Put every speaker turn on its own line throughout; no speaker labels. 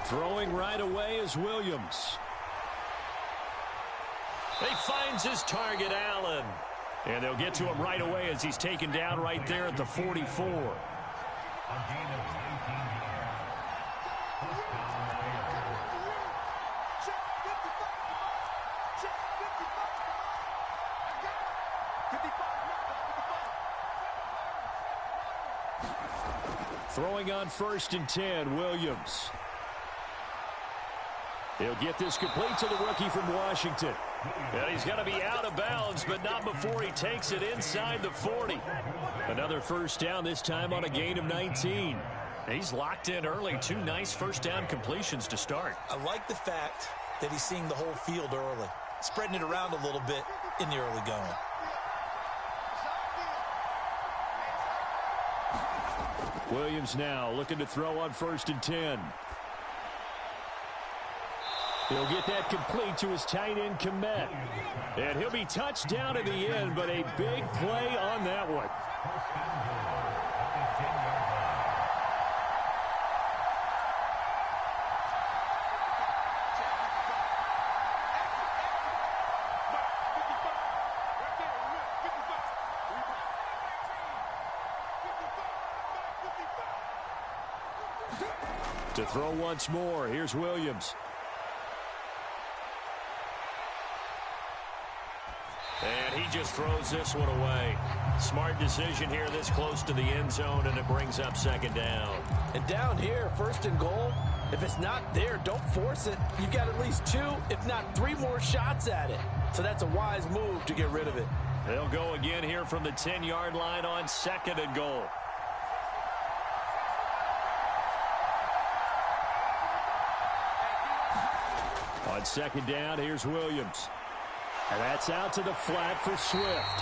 Throwing right away is Williams. He finds his target, Allen. And they'll get to him right away as he's taken down right there at the 44. Throwing on 1st and 10, Williams. He'll get this complete to the rookie from Washington. And he's going to be out of bounds, but not before he takes it inside the 40. Another first down, this time on a gain of 19. He's locked in early. 2 nice first down completions to start.
I like the fact that he's seeing the whole field early, spreading it around a little bit in the early going.
Williams now looking to throw on 1st and 10. He'll get that complete to his tight end, Komet. And he'll be touched down in the end, but a big play on that one. To throw once more, here's Williams. And he just throws this one away. Smart decision here this close to the end zone, and it brings up 2nd down.
And down here, 1st and goal, if it's not there, don't force it. You've got at least 2, if not 3 more shots at it. So that's a wise move to get rid of it.
They'll go again here from the 10-yard line on 2nd and goal. On 2nd down, here's Williams. And that's out to the flat for Swift.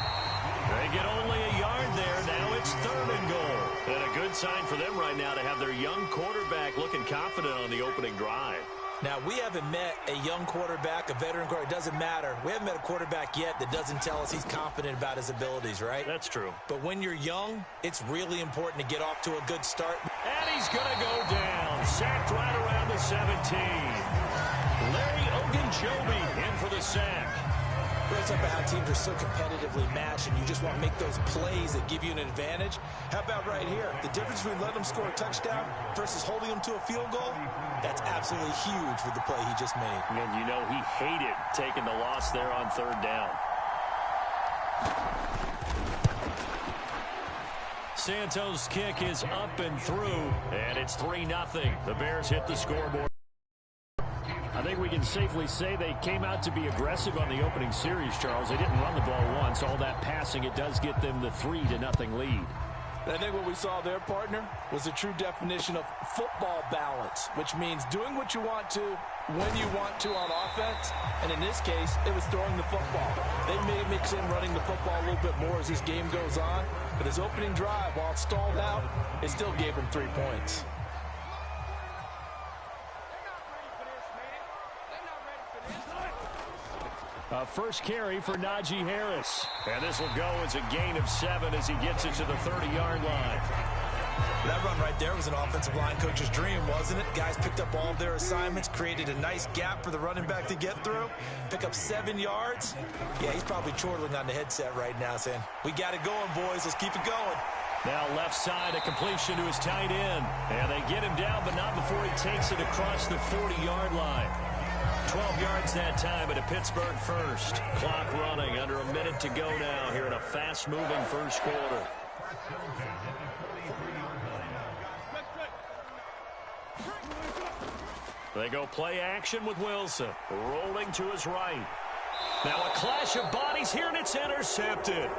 They get only a yard there. Now it's 3rd and goal. And a good sign for them right now to have their young quarterback looking confident on the opening drive.
Now, we haven't met a young quarterback, a veteran quarterback. It doesn't matter. We haven't met a quarterback yet that doesn't tell us he's confident about his abilities, right?
That's true.
But when you're young, it's really important to get off to a good start.
And he's going to go down. Sacked right around the 17. Larry Ogunjobi in for the sack.
It's up about how teams are so competitively matched, and you just want to make those plays that give you an advantage. How about right here? The difference between letting them score a touchdown versus holding them to a field goal, that's absolutely huge with the play he just made.
And you know he hated taking the loss there on 3rd down. Santos' kick is up and through, and it's 3-0. The Bears hit the scoreboard. I think we can safely say they came out to be aggressive on the opening series, Charles. They didn't run the ball once. All that passing, it does get them the 3-0 lead.
I think what we saw there, partner, was a true definition of football balance, which means doing what you want to, when you want to on offense. And in this case, it was throwing the football. They may mix in running the football a little bit more as this game goes on. But his opening drive, while it stalled out, it still gave him 3 points.
First carry for Najee Harris. And this will go as a gain of 7 as he gets it to the 30-yard line.
That run right there was an offensive line coach's dream, wasn't it? Guys picked up all of their assignments, created a nice gap for the running back to get through, pick up 7 yards. Yeah, he's probably chortling on the headset right now saying, we got it going, boys. Let's keep it going.
Now left side, a completion to his tight end. And they get him down, but not before he takes it across the 40-yard line. 12 yards that time at a Pittsburgh first. Clock running, under a minute to go now here in a fast-moving first quarter. They go play action with Wilson. Rolling to his right. Now a clash of bodies here, and it's intercepted.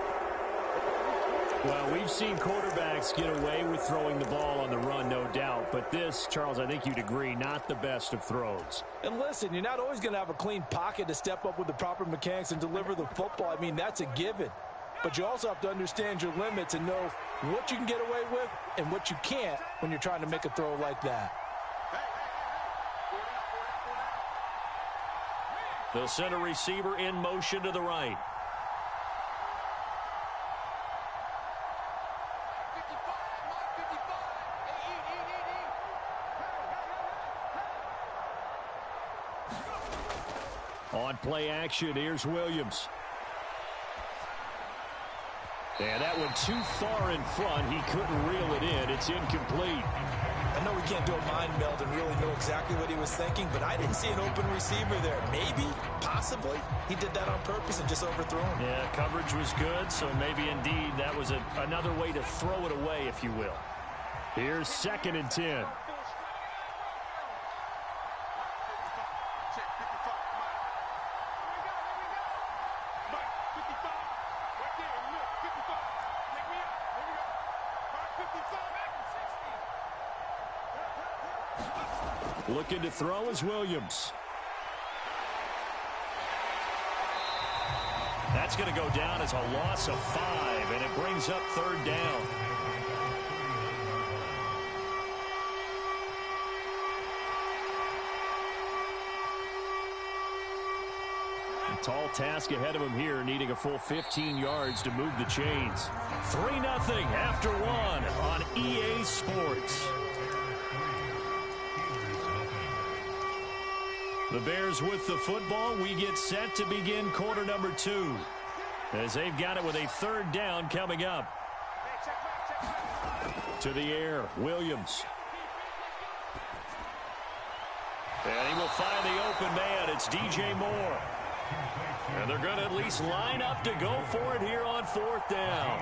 Well, we've seen quarterbacks get away with throwing the ball on the run, no doubt. But this, Charles, I think you'd agree, not the best of throws.
And listen, you're not always going to have a clean pocket to step up with the proper mechanics and deliver the football. I mean, that's a given. But you also have to understand your limits and know what you can get away with and what you can't when you're trying to make a throw like that.
They'll send a receiver in motion to the right. On play action, here's Williams. And that went too far in front. He couldn't reel it in. It's incomplete.
I know we can't do a mind meld and really know exactly what he was thinking, but I didn't see an open receiver there. Maybe, possibly, he did that on purpose and just overthrew him.
Yeah, coverage was good, so maybe indeed that was another way to throw it away, if you will. Here's 2nd and 10. Looking to throw is Williams. That's going to go down as a loss of 5, and it brings up 3rd down. A tall task ahead of him here, needing a full 15 yards to move the chains. 3-0 after 1 on EA Sports. The Bears with the football. We get set to begin quarter number 2 as they've got it with a 3rd down coming up. To the air, Williams. And he will find the open man. It's DJ Moore. And they're going to at least line up to go for it here on 4th down.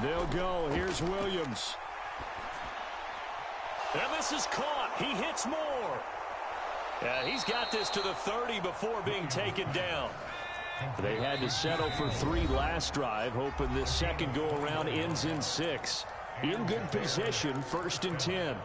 They'll go. Here's Williams. And this is caught. He hits Moore. He's got this to the 30 before being taken down. They had to settle for 3 last drive, hoping this second go-around ends in 6. In good position, 1st and 10.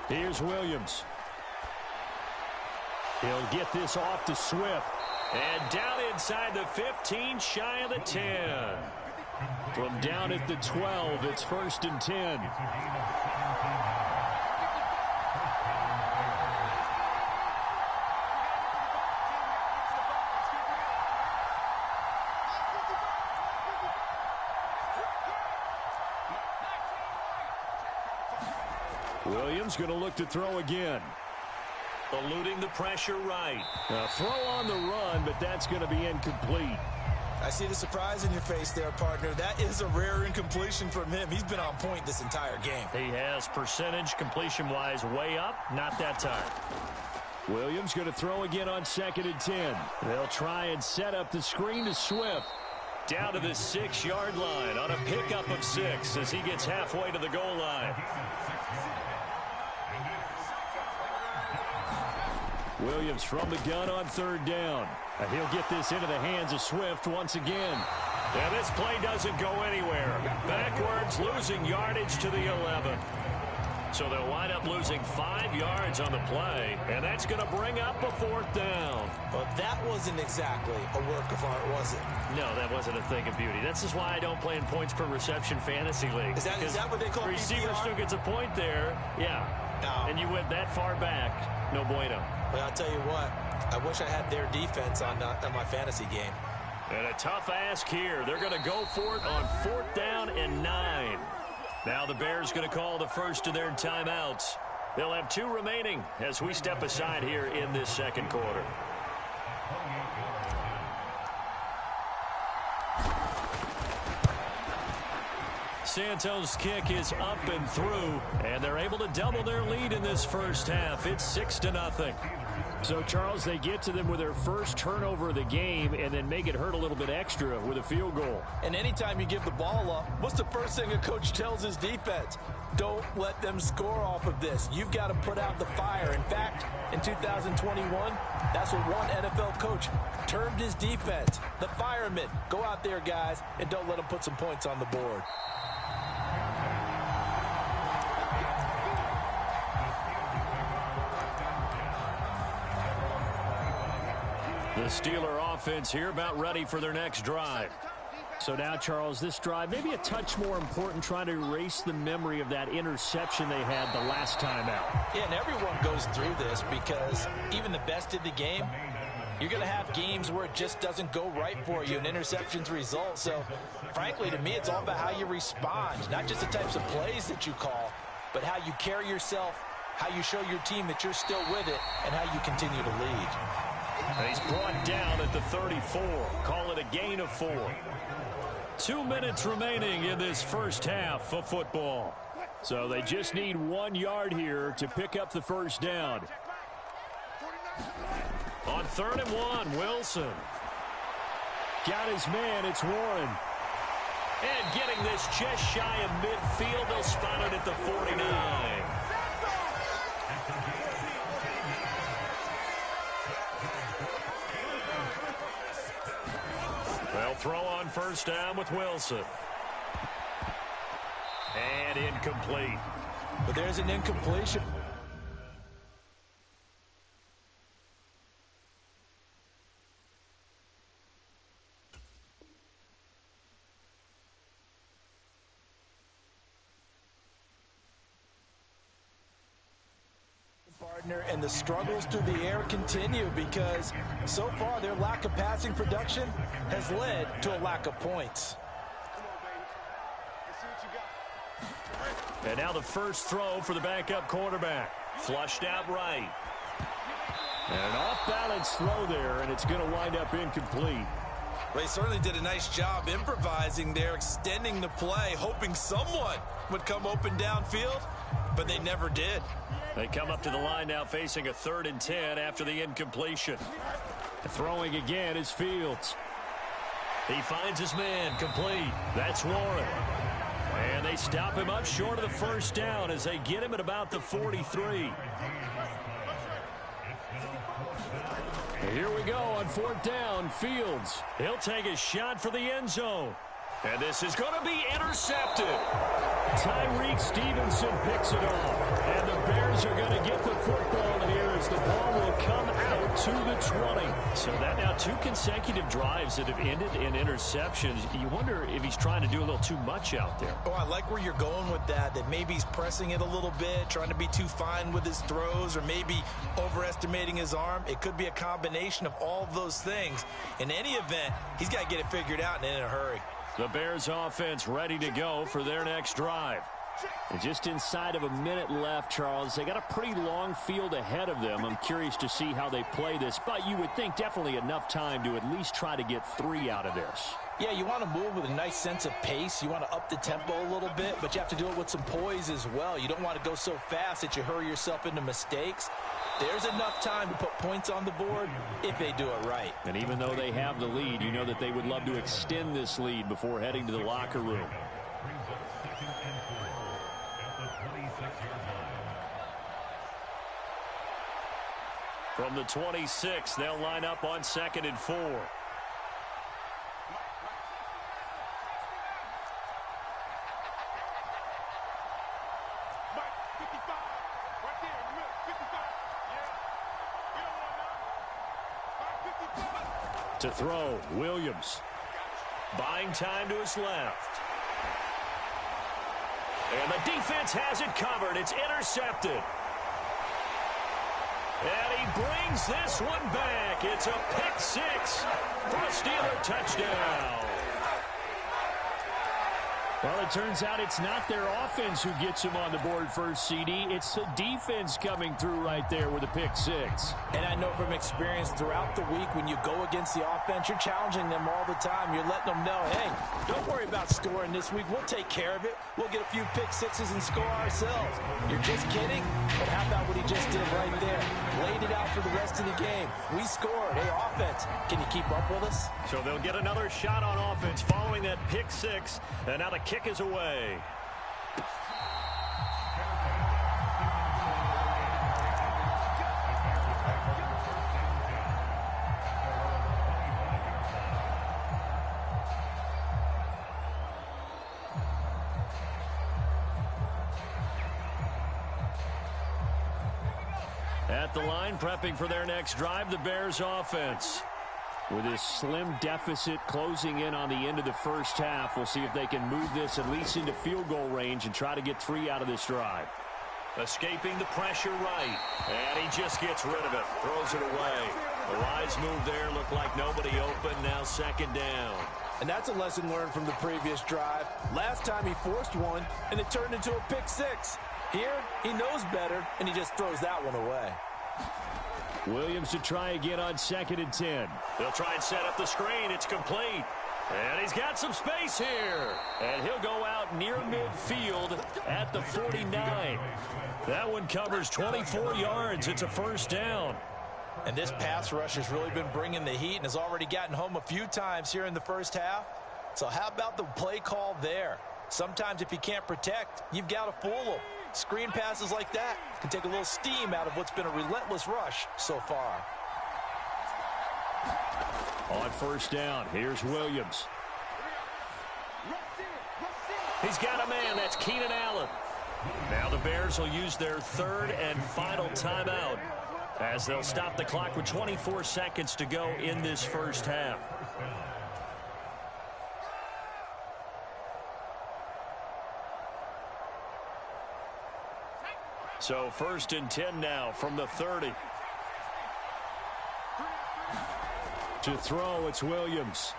Here's Williams. He'll get this off to Swift. And down inside the 15, shy of the 10. From down at the 12, it's 1st and 10. Williams going to look to throw again. Eluding the pressure right. Throw on the run, but that's going to be incomplete.
I see the surprise in your face there, partner. That is a rare incompletion from him. He's been on point this entire game.
He has percentage completion-wise way up. Not that time. Williams going to throw again on 2nd and 10. They'll try and set up the screen to Swift. Down to the 6-yard line on a pickup of 6 as he gets halfway to the goal line. Williams from the gun on 3rd down. And he'll get this into the hands of Swift once again. And this play doesn't go anywhere. Backwards, losing yardage to the 11. So they'll wind up losing 5 yards on the play. And that's going to bring up a 4th down.
But that wasn't exactly a work of art, was it?
No, that wasn't a thing of beauty. That's just why I don't play in points per reception fantasy league.
Is that what they call
receiver
PPR?
still gets a point there. Yeah.
No.
And you went that far back. No bueno.
But I'll tell you what, I wish I had their defense on my fantasy game.
And a tough ask here. They're going to go for it on 4th down and 9. Now the Bears going to call the first of their timeouts. They'll have 2 remaining as we step aside here in this second quarter. Santos' kick is up and through, and they're able to double their lead in this first half. It's 6-0. So, Charles, they get to them with their first turnover of the game and then make it hurt a little bit extra with a field goal.
And anytime you give the ball up, what's the first thing a coach tells his defense? Don't let them score off of this. You've got to put out the fire. In fact, in 2021, that's what one NFL coach termed his defense. The firemen. Go out there, guys, and don't let them put some points on the board.
The Steeler offense here about ready for their next drive.
So now, Charles, this drive maybe a touch more important, trying to erase the memory of that interception they had the last time out.
Yeah, and everyone goes through this because even the best in the game, you're going to have games where it just doesn't go right for you, and interceptions result. So, frankly, to me, it's all about how you respond, not just the types of plays that you call, but how you carry yourself, how you show your team that you're still with it, and how you continue to lead.
And he's brought down at the 34. Call it a gain of 4. 2 minutes remaining in this first half of football. So they just need 1 yard here to pick up the first down. On 3rd and 1, Wilson. Got his man, it's Warren. And getting this just shy of midfield, they'll spot it at the 49. They'll throw on first down with Wilson. And incomplete.
But there's an incompletion. And the struggles through the air continue because so far their lack of passing production has led to a lack of points.
And now the first throw for the backup quarterback. Flushed out right. And an off-balance throw there, and it's going to wind up incomplete.
They certainly did a nice job improvising there, extending the play, hoping someone would come open downfield, but they never did.
They come up to the line now facing a 3rd and 10 after the incompletion. Throwing again is Fields. He finds his man, complete. That's Warren. And they stop him up short of the first down as they get him at about the 43. Here we go on 4th down. Fields. He'll take a shot for the end zone. And this is going to be intercepted. Tyreek Stevenson picks it off. And the Bears are going to get the football here as the ball will come out to the 20. So that now 2 consecutive drives that have ended in interceptions. You wonder if he's trying to do a little too much out there.
Oh, I like where you're going with that maybe he's pressing it a little bit, trying to be too fine with his throws, or maybe overestimating his arm. It could be a combination of all of those things. In any event, he's got to get it figured out and in a hurry.
The Bears offense ready to go for their next drive.
And just inside of a minute left, Charles. They got a pretty long field ahead of them. I'm curious to see how they play this, but you would think definitely enough time to at least try to get 3 out of this.
Yeah, you want to move with a nice sense of pace. You want to up the tempo a little bit, but you have to do it with some poise as well. You don't want to go so fast that you hurry yourself into mistakes. There's enough time to put points on the board if they do it right.
And even though they have the lead, you know that they would love to extend this lead before heading to the locker room.
From the 26, they'll line up on 2nd and 4. To throw, Williams. Buying time to his left. And the defense has it covered. It's intercepted. And he brings this one back. It's a pick-6 for a Steeler touchdown.
Well, it turns out it's not their offense who gets them on the board first, CD. It's the defense coming through right there with a pick-6.
And I know from experience throughout the week, when you go against the offense, you're challenging them all the time. You're letting them know, hey, don't worry about scoring this week. We'll take care of it. We'll get a few pick-6s and score ourselves. You're just kidding? But how about what he just did right there? Laid it out for the rest of the game. We scored. Hey, offense, can you keep up with us?
So they'll get another shot on offense following that pick-6. And now the kick is away. At the line, prepping for their next drive, the Bears offense.
With this slim deficit closing in on the end of the first half, we'll see if they can move this at least into field goal range and try to get 3 out of this drive.
Escaping the pressure right. And he just gets rid of it. Throws it away. The wise move there. Looked like nobody open. Now 2nd down.
And that's a lesson learned from the previous drive. Last time he forced one, and it turned into a pick 6. Here, he knows better, and he just throws that one away.
Williams to try again on 2nd and 10.
They'll try and set up the screen. It's complete. And he's got some space here. And he'll go out near midfield at the 49. That one covers 24 yards. It's a 1st down.
And this pass rush has really been bringing the heat and has already gotten home a few times here in the first half. So how about the play call there? Sometimes if you can't protect, you've got to fool them. Screen passes like that can take a little steam out of what's been a relentless rush so far.
On 1st down, here's Williams.
He's got a man. That's Keenan Allen. Now the Bears will use their 3rd and final timeout as they'll stop the clock with 24 seconds to go in this first half. So 1st and 10 now from the 30.
To throw, it's Williams.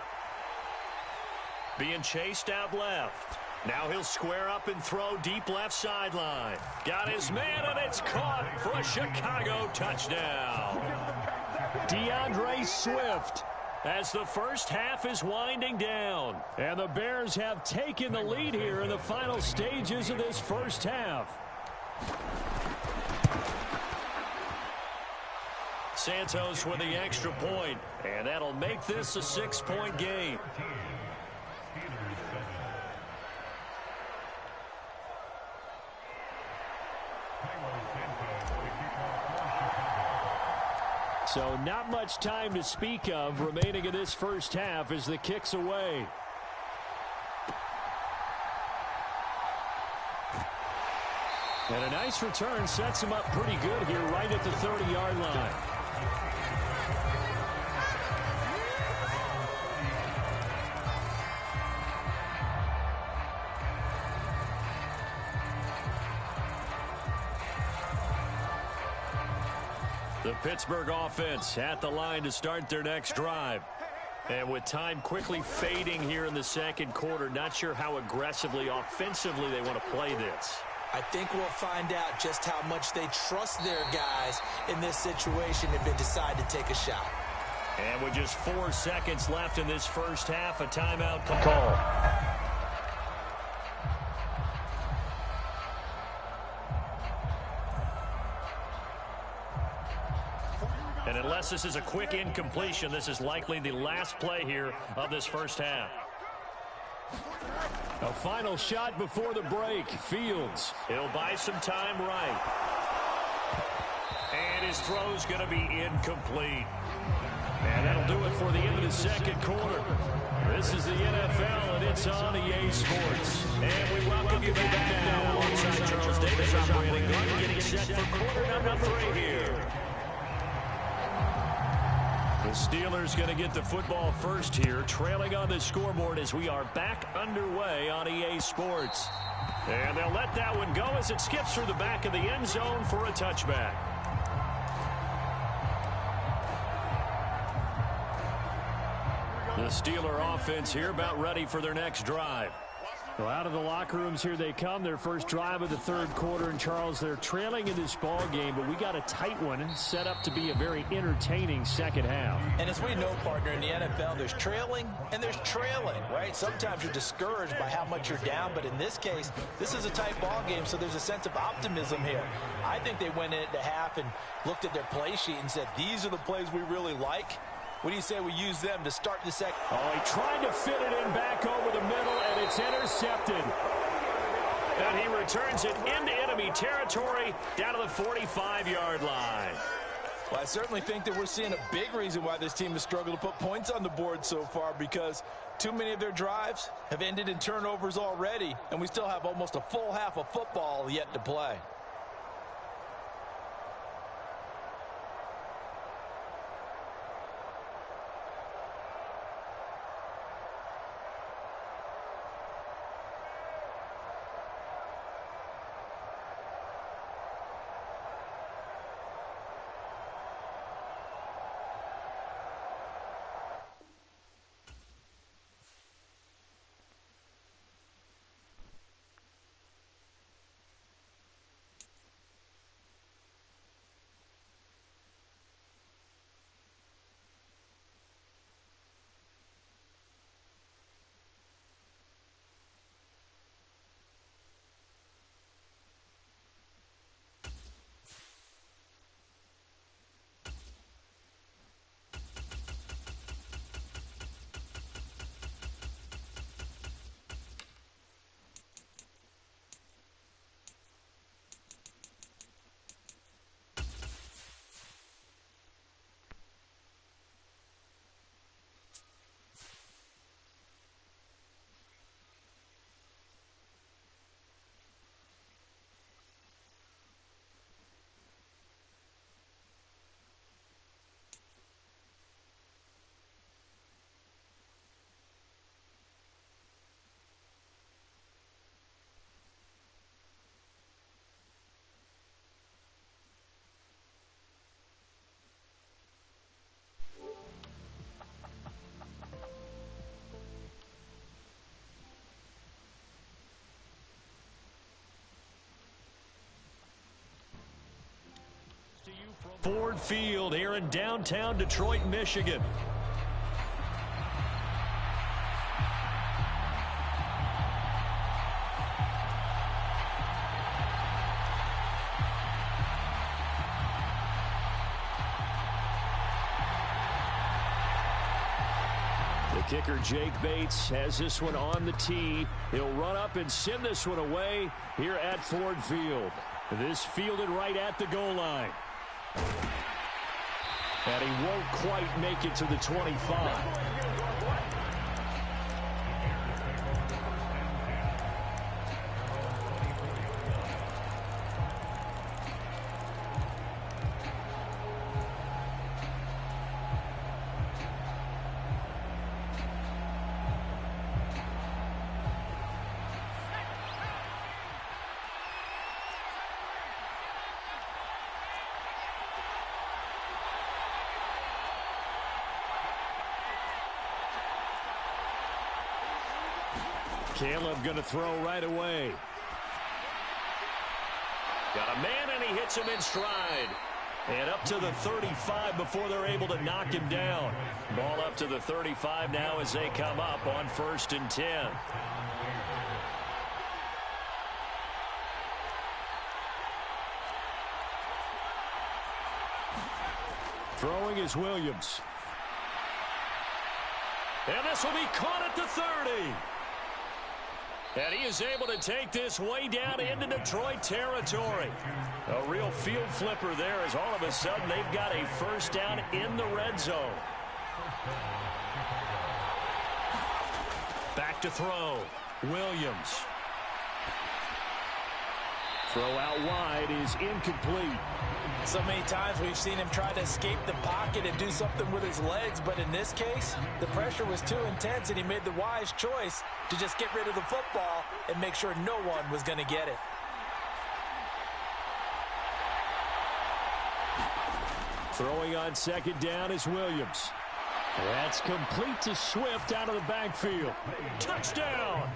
Being chased out left. Now he'll square up and throw deep left sideline. Got his man, and it's caught for a Chicago touchdown.
DeAndre Swift
as the first half is winding down.
And the Bears have taken the lead here in the final stages of this first half.
Santos with the extra point, and that'll make this a 6-point game.
So not much time to speak of remaining in this first half as the kick's away. And a nice return sets him up pretty good here right at the 30-yard line.
The Pittsburgh offense at the line to start their next drive. And with time quickly fading here in the 2nd quarter, not sure how aggressively, offensively they want to play this.
I think we'll find out just how much they trust their guys in this situation if they decide to take a shot.
And with just 4 seconds left in this first half, a timeout call. And unless this is a quick incompletion, this is likely the last play here of this first half.
A final shot before the break. Fields.
He'll buy some time right. And his throw's going to be incomplete. And that'll do it for the end of the 2nd quarter. This is the NFL, and it's on EA Sports. And we welcome you back now alongside Charles Davis operating guard, getting set for quarter number 3 here. The Steelers going to get the football first here, trailing on the scoreboard as we are back underway on EA Sports. And they'll let that one go as it skips through the back of the end zone for a touchback. The Steeler offense here about ready for their next drive.
Well, out of the locker rooms here they come. Their first drive of the 3rd quarter. And, Charles, they're trailing in this ball game, but we got a tight one set up to be a very entertaining 2nd half.
And as we know, partner, in the NFL, there's trailing and there's trailing, right? Sometimes you're discouraged by how much you're down, but in this case, this is a tight ball game, so there's a sense of optimism here. I think they went into half and looked at their play sheet and said, these are the plays we really like. What do you say we use them to start the second?
Oh, he tried to fit it in back over the middle, and it's intercepted.
And he returns it into enemy territory down to the 45-yard line.
Well, I certainly think that we're seeing a big reason why this team has struggled to put points on the board so far, because too many of their drives have ended in turnovers already, and we still have almost a full half of football yet to play.
Ford Field here in downtown Detroit, Michigan. The kicker, Jake Bates, has this one on the tee. He'll run up and send this one away here at Ford Field. This fielded right at the goal line. And he won't quite make it to the 25. Caleb going to throw right away. Got a man, and he hits him in stride. And up to the 35 before they're able to knock him down. Ball up to the 35 now as they come up on 1st and 10. Throwing is Williams. And this will be caught at the 30. And he is able to take this way down into Detroit territory. A real field flipper there as all of a sudden they've got a first down in the red zone. Back to throw. Williams. Throw out wide is incomplete.
So many times we've seen him try to escape the pocket and do something with his legs, but in this case, the pressure was too intense and he made the wise choice to just get rid of the football and make sure no one was going to get it.
Throwing on 2nd down is Williams. That's complete to Swift out of the backfield. Touchdown!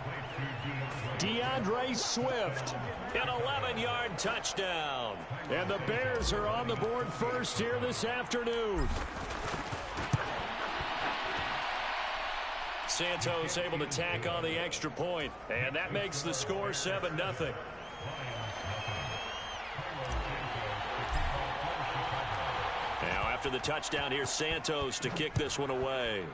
DeAndre Swift, an 11-yard touchdown. And the Bears are on the board first here this afternoon. Santos able to tack on the extra point, and that makes the score 7-0. Now after the touchdown, here's Santos to kick this one away.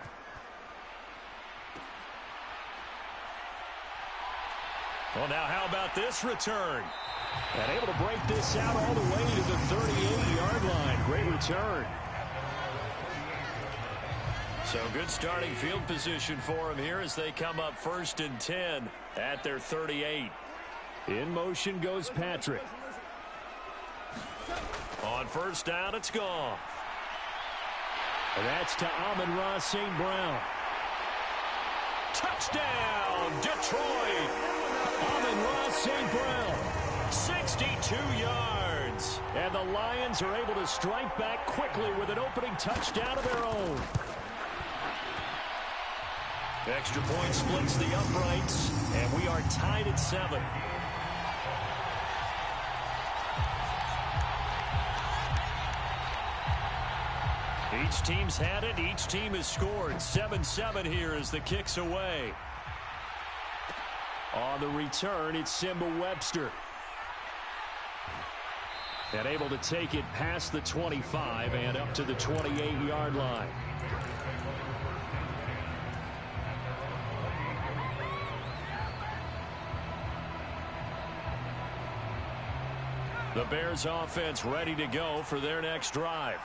Well, now how about this return? And able to break this out all the way to the 38-yard line. Great return. So good starting field position for him here as they come up 1st and 10 at their 38. In motion goes Patrick. On 1st down, it's gone. And that's to Amon-Ra St. Brown. Touchdown, Detroit! Amon-Ra St. Brown, 62 yards. And the Lions are able to strike back quickly with an opening touchdown of their own. Extra point splits the uprights, and we are tied at 7. Each team's had it. Each team has scored. 7-7 here as the kick's away. On the return, it's Simba Webster. And able to take it past the 25 and up to the 28-yard line. The Bears offense ready to go for their next drive.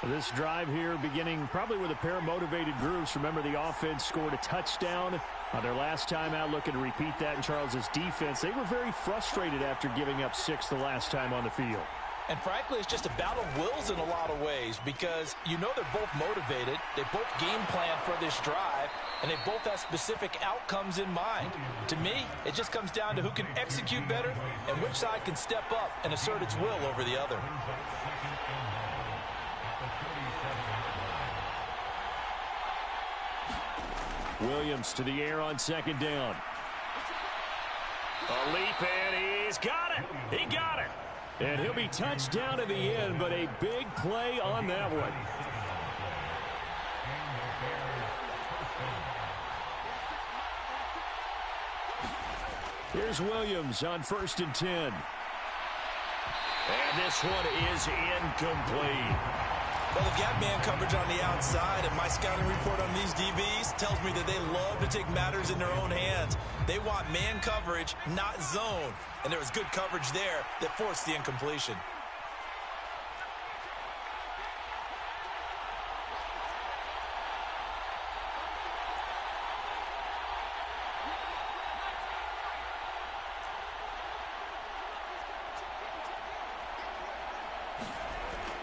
This drive here beginning probably with a pair of motivated groups. Remember, the offense scored a touchdown on their last time out, looking to repeat that in Charles's defense. They were very frustrated after giving up 6 the last time on the field.
And frankly, it's just a battle of wills in a lot of ways because you know they're both motivated. They both game plan for this drive, and they both have specific outcomes in mind. To me, it just comes down to who can execute better and which side can step up and assert its will over the other.
Williams to the air on 2nd down. A leap, and he's got it. He got it.
And he'll be touched down in the end, but a big play on that one. Here's Williams on 1st and 10. And this one is incomplete.
Well, they've got man coverage on the outside, and my scouting report on these DBs tells me that they love to take matters in their own hands. They want man coverage, not zone. And there was good coverage there that forced the incompletion.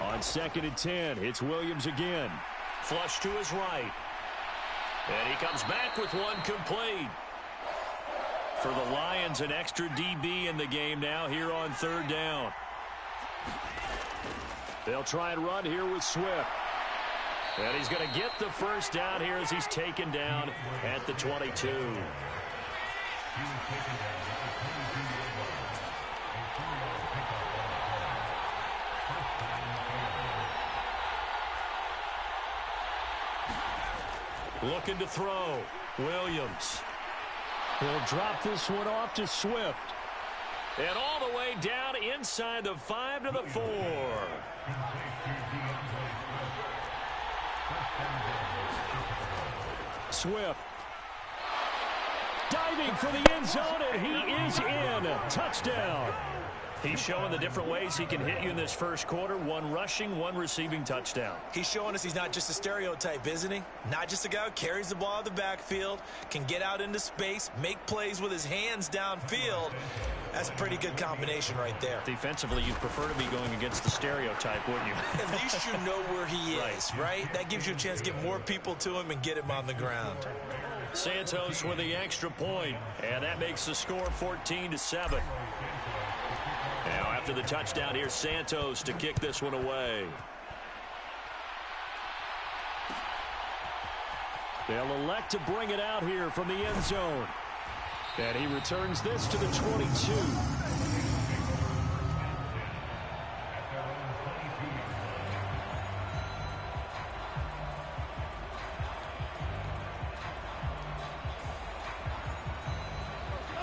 On 2nd and 10, it's Williams again. Flush to his right. And he comes back with one complete. For the Lions, an extra DB in the game now here on 3rd down. They'll try and run here with Swift. And he's going to get the first down here as he's taken down at the 22. Looking to throw. Williams. He'll drop this one off to Swift. And all the way down inside the 5 to the 4. Swift. Diving for the end zone, and he is in. Touchdown. He's showing the different ways he can hit you in this first quarter. One rushing, one receiving touchdown.
He's showing us he's not just a stereotype, isn't he? Not just a guy who carries the ball out of the backfield, can get out into space, make plays with his hands downfield. That's a pretty good combination right there.
Defensively, you'd prefer to be going against the stereotype, wouldn't you?
At least you know where he is, right? That gives you a chance to get more people to him and get him on the ground.
Santos with the extra point, and that makes the score 14-7. Now, after the touchdown, here's Santos to kick this one away. They'll elect to bring it out here from the end zone. And he returns this to the 22.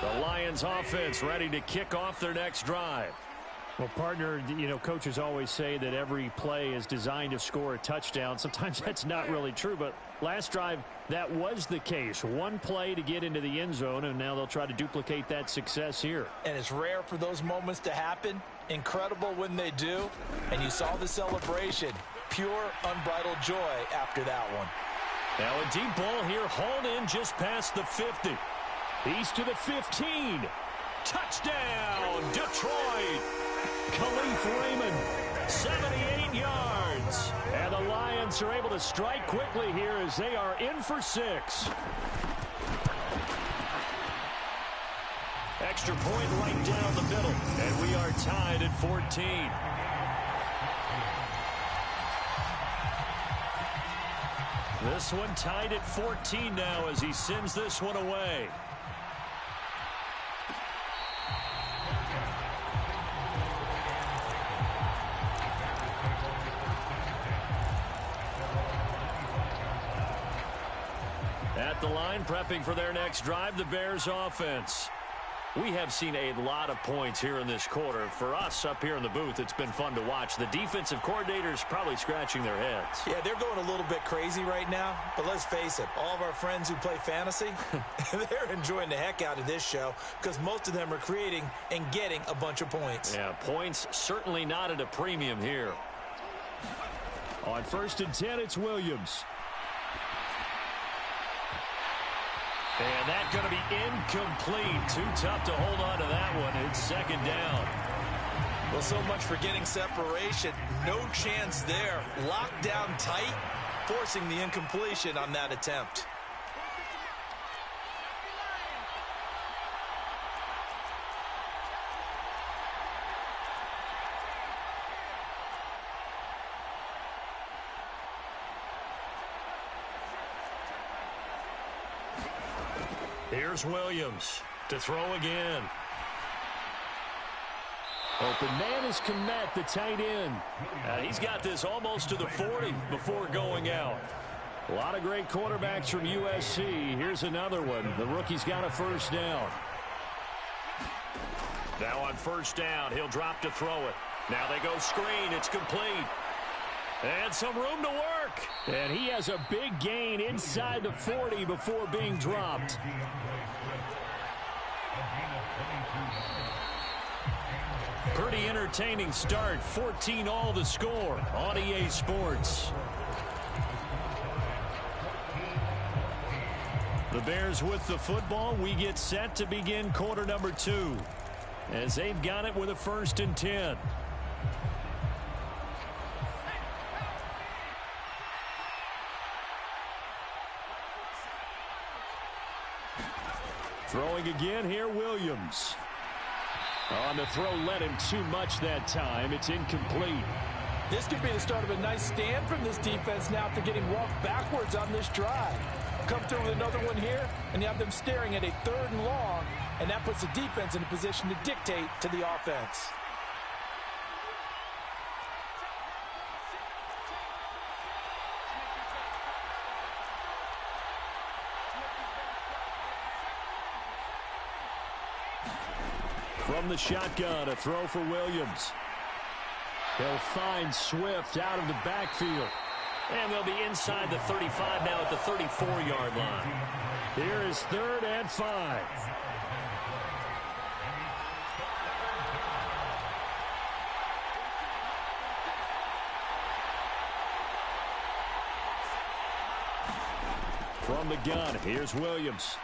The Lions offense ready to kick off their next drive. Well, partner, you know, coaches always say that every play is designed to score a touchdown. Sometimes that's not really true, but last drive, that was the case. One play to get into the end zone, and now they'll try to duplicate that success here.
And it's rare for those moments to happen. Incredible when they do. And you saw the celebration. Pure, unbridled joy after that one.
Now a deep ball here, hauled in just past the 50. He's to the 15. Touchdown, Detroit. Khalif Raymond, 78 yards. And the Lions are able to strike quickly here as they are in for 6. Extra point right down the middle. And we are tied at 14. This one tied at 14 now as he sends this one away. At the line, prepping for their next drive, the Bears offense. We have seen a lot of points here in this quarter. For us up here in the booth, it's been fun to watch. The defensive coordinators probably scratching their heads.
Yeah, they're going a little bit crazy right now. But let's face it, all of our friends who play fantasy, they're enjoying the heck out of this show because most of them are creating and getting a bunch of points.
Yeah, points certainly not at a premium here. On 1st and 10, it's Williams. And that's going to be incomplete. Too tough to hold on to that one. It's 2nd down.
Well, so much for getting separation. No chance there. Locked down tight, forcing the incompletion on that attempt. Here's Williams to throw again.
Open man is Komet, the tight end.
He's got this almost to the 40 before going out.
A lot of great quarterbacks from USC. Here's another one. The rookie's got a first down.
Now on first down, he'll drop to throw it. Now they go screen. It's complete. And some room to work.
And he has a big gain inside the 40 before being dropped. Pretty entertaining start. 14-all the score on EA Sports. The Bears with the football. We get set to begin quarter number 2. As they've got it with a 1st and 10. Throwing again here, Williams. On the throw, led him too much that time. It's incomplete.
This could be the start of a nice stand from this defense now after getting walked backwards on this drive. Come through with another one here, and you have them staring at a 3rd and long, and that puts the defense in a position to dictate to the offense.
From the shotgun, a throw for Williams. He'll find Swift out of the backfield.
And they'll be inside the 35 now at the 34-yard line.
Here is 3rd and 5. From the gun, here's Williams.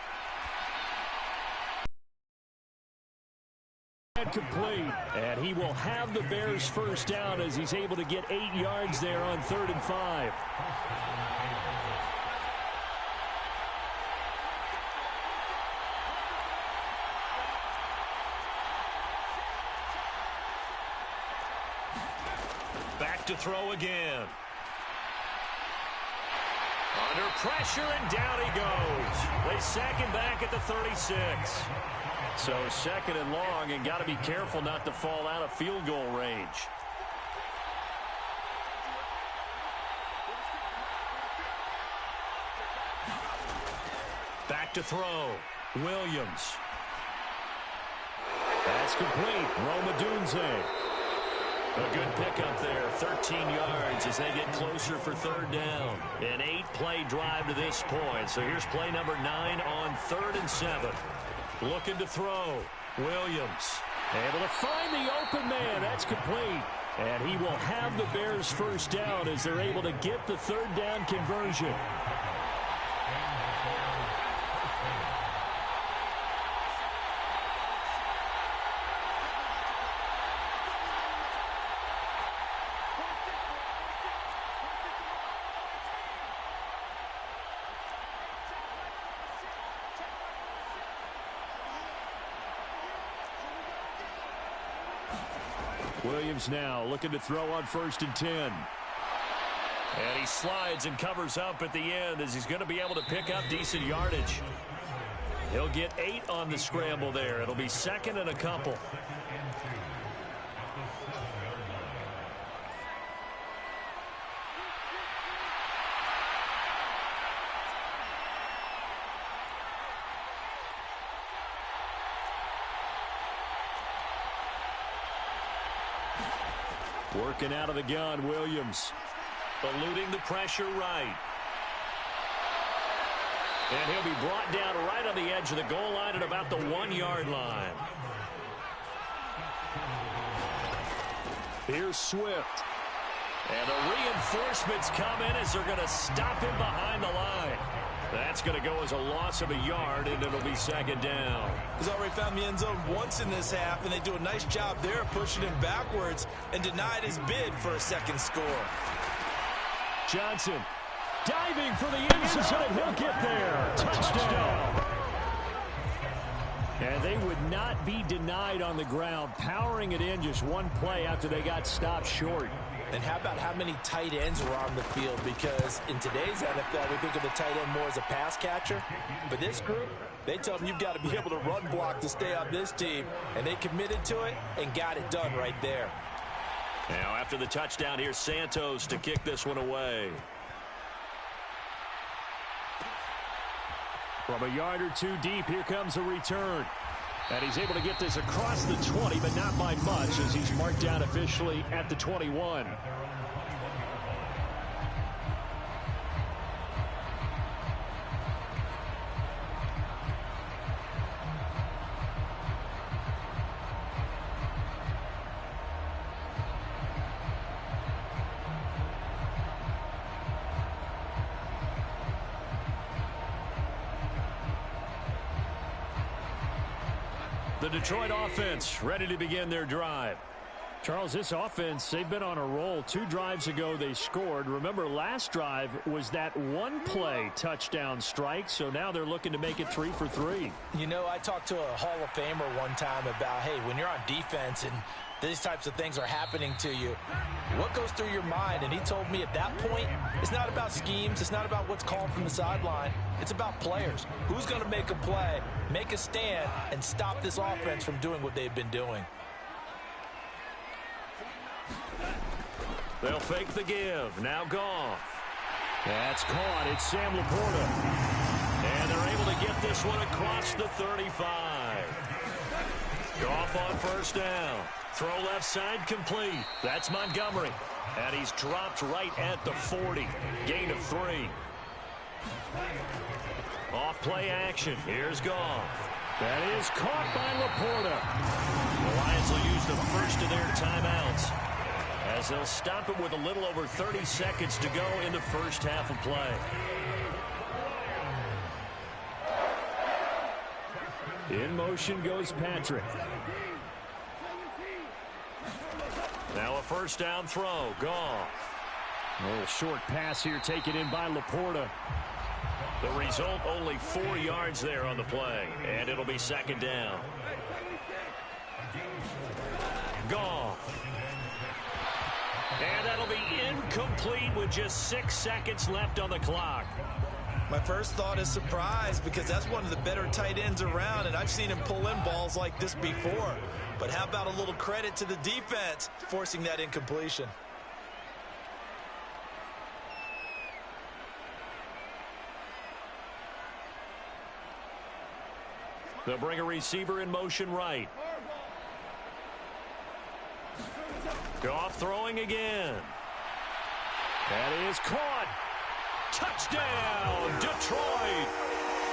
Complete, and he will have the Bears first down as he's able to get 8 yards there on 3rd and 5.
Back to throw again. Under pressure, and down he goes. They sack him back at the 36.
So 2nd and long, and got to be careful not to fall out of field goal range.
Back to throw. Williams.
That's complete. Roma Dunze.
A good pickup there. 13 yards as they get closer for 3rd down. An 8-play drive to this point. So here's play number 9 on 3rd and 7. Looking to throw. Williams.
Able to find the open man. That's complete. And he will have the Bears first down as they're able to get the 3rd down conversion. Williams now looking to throw on 1st and 10.
And he slides and covers up at the end as he's going to be able to pick up decent yardage.
He'll get 8 on the scramble there. It'll be 2nd and a couple. Working out of the gun, Williams.
Eluding the pressure right.
And he'll be brought down right on the edge of the goal line at about the 1-yard line. Here's Swift.
And the reinforcements come in as they're going to stop him behind the line. That's going to go as a loss of a yard, and it'll be 2nd down.
He's already found the end zone once in this half, and they do a nice job there pushing him backwards and denied his bid for a 2nd score.
Johnson diving for the end zone, and he'll get there. Touchdown. And they would not be denied on the ground, powering it in just one play after they got stopped short.
And how about how many tight ends were on the field? Because in today's NFL, we think of the tight end more as a pass catcher. But this group, They tell them you've got to be able to run block to stay on this team, and they committed to it and got it done right there.
Now after the touchdown, here's Santos to kick this one away.
From a yard or two deep, here comes a return. And he's able to get this across the 20, but not by much, as he's marked down officially at the 21. The Detroit offense ready to begin their drive. Charles, this offense, they've been on a roll. 2 drives ago, they scored. Remember, last drive was that one-play touchdown strike, so now they're looking to make it 3 for 3.
You know, I talked to a Hall of Famer one time about, hey, when you're on defense and these types of things are happening to you, what goes through your mind? And he told me at that point, it's not about schemes. It's not about what's called from the sideline. It's about players. Who's going to make a play, make a stand, and stop this offense from doing what they've been doing?
They'll fake the give. Now Goff.
That's caught. It's Sam Laporta.
And they're able to get this one across the 35. Goff on first down. Throw left side complete. That's Montgomery. And he's dropped right at the 40. Gain of 3. Off play action. Here's Goff.
That is caught by Laporta.
The Lions will use the first of their timeouts, as they'll stop it with a little over 30 seconds to go in the first half of play.
In motion goes Patrick.
Now a first down throw. Goff.
A little short pass here taken in by Laporta.
The result, only 4 yards there on the play, and it'll be second down. Goff. And that'll be incomplete with just 6 seconds left on the clock.
My first thought is surprise, because that's one of the better tight ends around, and I've seen him pull in balls like this before. But how about a little credit to the defense forcing that incompletion?
They'll bring a receiver in motion right. Goff throwing again.
That is caught.
Touchdown, Detroit.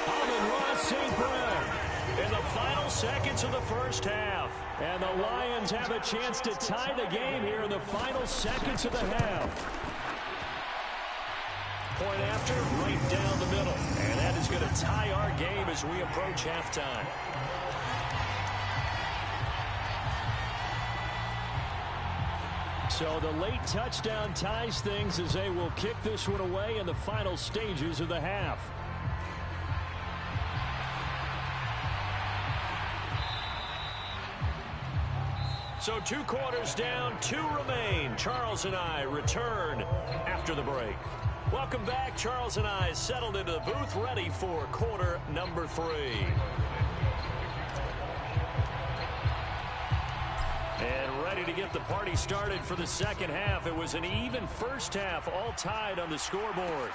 Amon-Ra St. Brown in the final seconds of the first half.
And the Lions have a chance to tie the game here in the final seconds of the half.
Point after, right down the middle. And that is going to tie our game as we approach halftime.
So the late touchdown ties things as they will kick this one away in the final stages of the half.
So 2 quarters down, 2 remain. Charles and I return after the break. Welcome back. Charles and I settled into the booth, ready for quarter number 3. And ready to get the party started for the second half. It was an even first half, all tied on the scoreboard.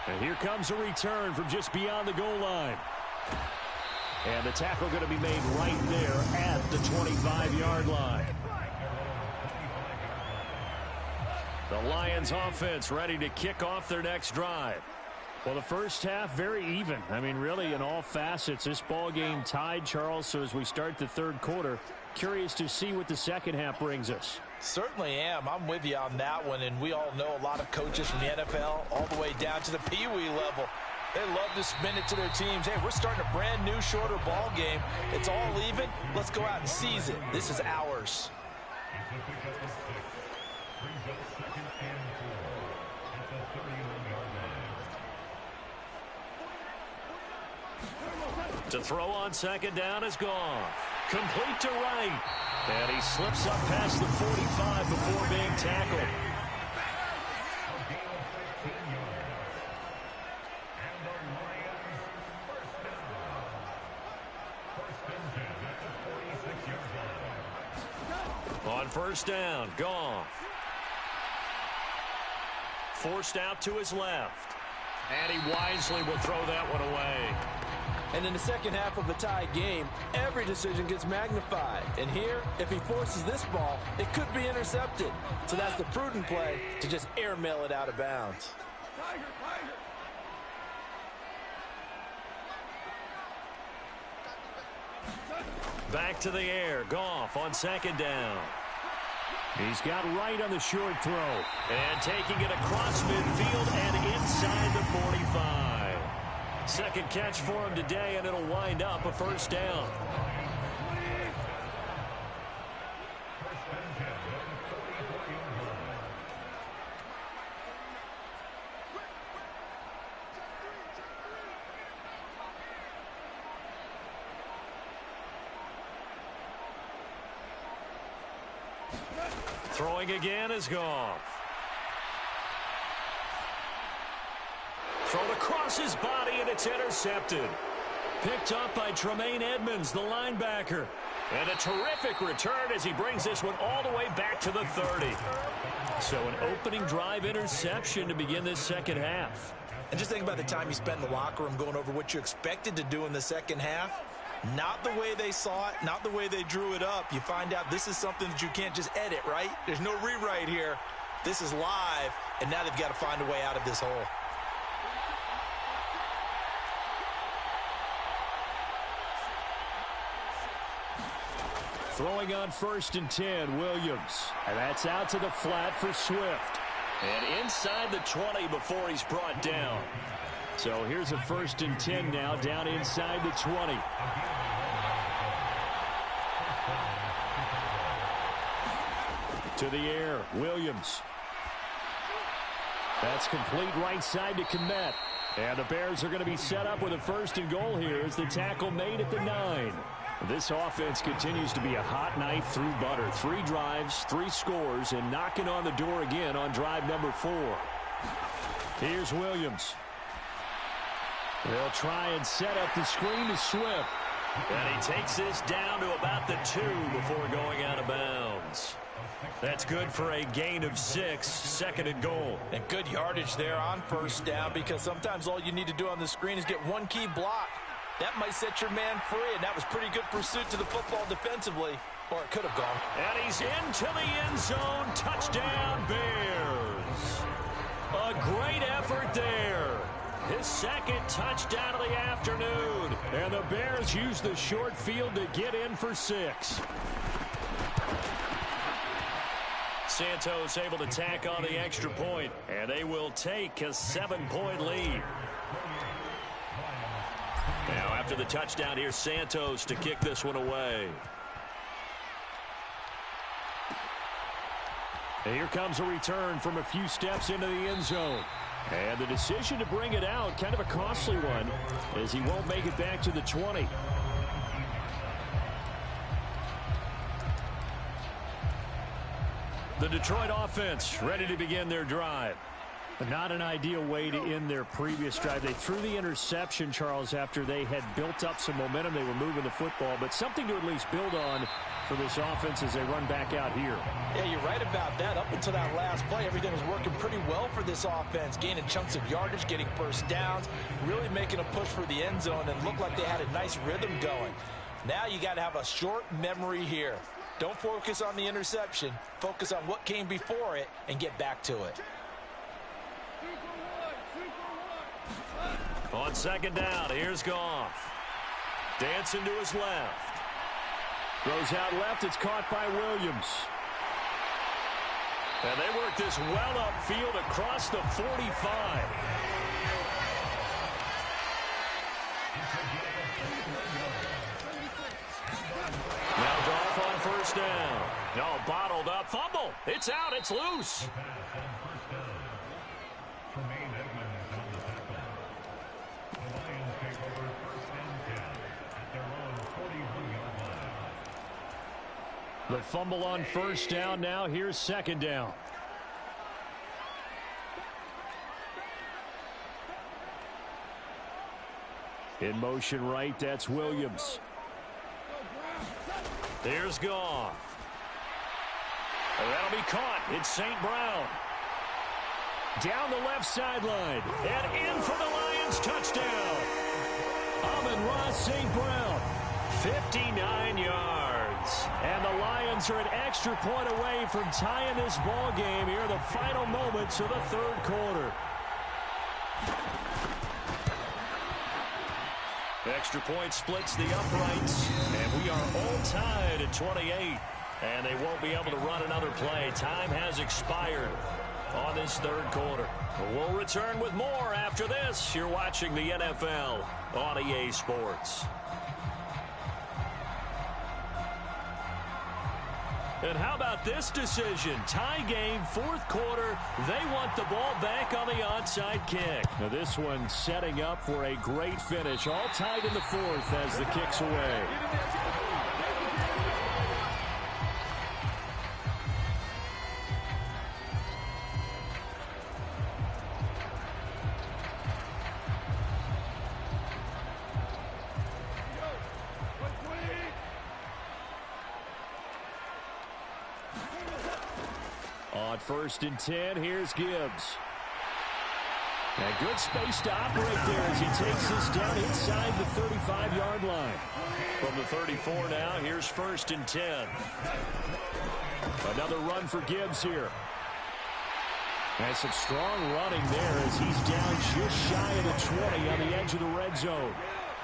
And here comes a return from just beyond the goal line. And the tackle going to be made right there at the 25-yard line. The Lions offense ready to kick off their next drive. Well, the first half, very even. I mean, really, in all facets, this ball game tied, Charles. So as we start the third quarter, curious to see what the second half brings us.
Certainly am. I'm with you on that one. And we all know a lot of coaches from the NFL all the way down to the Pee Wee level. They love to spin it to their teams. Hey, we're starting a brand new, shorter ball game. It's all even. Let's go out and seize it. This is ours.
To throw on second down is Goff. Complete to right. And he slips up past the 45 before being tackled. first down. Goff. Forced out to his left. And he wisely will throw that one away.
And in the second half of a tie game, every decision gets magnified. And here, if he forces this ball, it could be intercepted. So that's the prudent play to just airmail it out of bounds.
Back to the air. Goff on second down.
He's got right on the short throw.
And taking it across midfield and inside the 45. Second catch for him today, and it'll wind up a first down. Throwing again is Goff. Thrown across his body, and it's intercepted. Picked up by Tremaine Edmonds, the linebacker. And a terrific return as he brings this one all the way back to the 30. So an opening drive interception to begin this second half.
And just think about the time you spent in the locker room going over what you expected to do in the second half. Not the way they saw it, not the way they drew it up. You find out this is something that you can't just edit, right? There's no rewrite here. This is live, and now they've got to find a way out of this hole.
Throwing on 1st and 10, Williams. And that's out to the flat for Swift.
And inside the 20 before he's brought down.
So here's a 1st and 10 now, down inside the 20. To the air, Williams. That's complete right side to Kmet. And the Bears are going to be set up with a 1st and goal here as the tackle made at the 9. This offense continues to be a hot knife through butter. 3 drives, 3 scores, and knocking on the door again on drive number 4. Here's Williams. They'll try and set up the screen to Swift.
And he takes this down to about the 2 before going out of bounds. That's good for a gain of 6, 2nd and goal.
And good yardage there on first down, because sometimes all you need to do on the screen is get one key block. That might set your man free, and that was pretty good pursuit to the football defensively, or it could have gone.
And he's into the end zone. Touchdown, Bears. A great effort there. His 2nd touchdown of the afternoon.
And the Bears use the short field to get in for 6.
Santos able to tack on the extra point, and they will take a 7-point lead. Now after the touchdown, here's Santos to kick this one away.
And here comes a return from a few steps into the end zone. And the decision to bring it out, kind of a costly one, as he won't make it back to the 20.
The Detroit offense ready to begin their drive.
Not an ideal way to end their previous drive. They threw the interception, Charles, after they had built up some momentum. They were moving the football, but something to at least build on for this offense as they run back out here.
Yeah, you're right about that. Up until that last play, everything was working pretty well for this offense, gaining chunks of yardage, getting first downs, really making a push for the end zone, and looked like they had a nice rhythm going. Now you got to have a short memory here. Don't focus on the interception. Focus on what came before it and get back to it.
On 2nd down, here's Goff. Dancing to his left.
Throws out left. It's caught by Williams.
And they work this well upfield across the 45. Now Goff on 1st down. No, bottled up. Fumble. It's out. It's loose.
The fumble on 1st down. Now here's 2nd down. In motion right, that's Williams.
Here's Goff. And that'll be caught. It's St. Brown. Down the left sideline. And in for the Lions touchdown. Amon-Ra St. Brown. 59 yards. And the Lions are an extra point away from tying this ball game here in the final moments of the third quarter. Extra point splits the uprights. And we are all tied at 28. And they won't be able to run another play. Time has expired on this third quarter. We'll return with more after this. You're watching the NFL on EA Sports. And how about this decision? Tie game, fourth quarter. They want the ball back on the onside kick. Now this one setting up for a great finish. All tied in the fourth as the kick's away. On 1st and 10, here's Gibbs. And good space to operate there as he takes this down inside the 35-yard line. From the 34 now, here's 1st and 10. Another run for Gibbs here. And some strong running there as he's down just shy of the 20 on the edge of the red zone.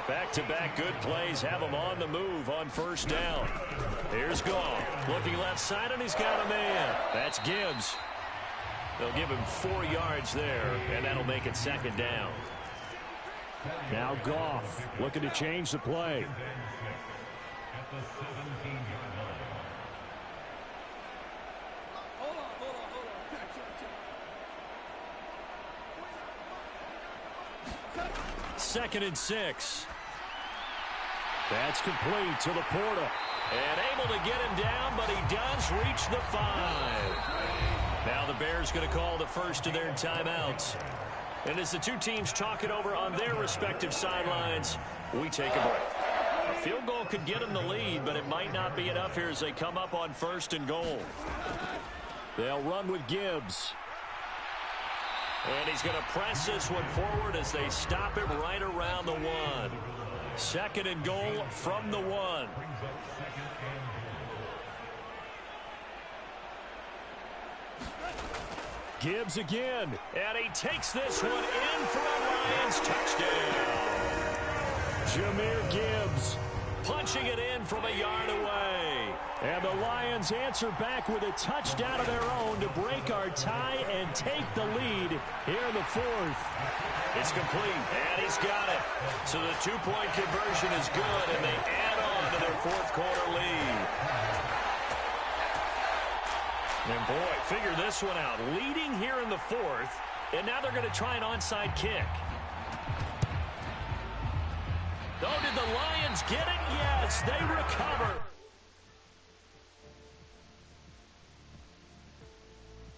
Back-to-back good plays have him on the move on 1st down. Here's Goff. Looking left side, and he's got a man. That's Gibbs. They'll give him 4 yards there, and that'll make it 2nd down. Now Goff looking to change the play. Second and 6. That's complete to Laporta. And able to get him down, but he does reach the 5. Now the Bears going to call the first of their timeouts. And as the two teams talk it over on their respective sidelines, we take a break. A field goal could get them the lead, but it might not be enough here as they come up on 1st and goal. They'll run with Gibbs. And he's going to press this one forward as they stop him right around the 1. 2nd and goal from the 1. Gibbs again. And he takes this one in for a Lions touchdown. Jahmyr Gibbs punching it in from a yard away. And the Lions answer back with a touchdown of their own to break our tie and take the lead here in the 4th. It's complete, and he's got it. So the two-point conversion is good, and they add on to their 4th quarter lead. And boy, figure this one out. Leading here in the 4th, and now they're going to try an onside kick. Oh, did the Lions get it? Yes, they recover.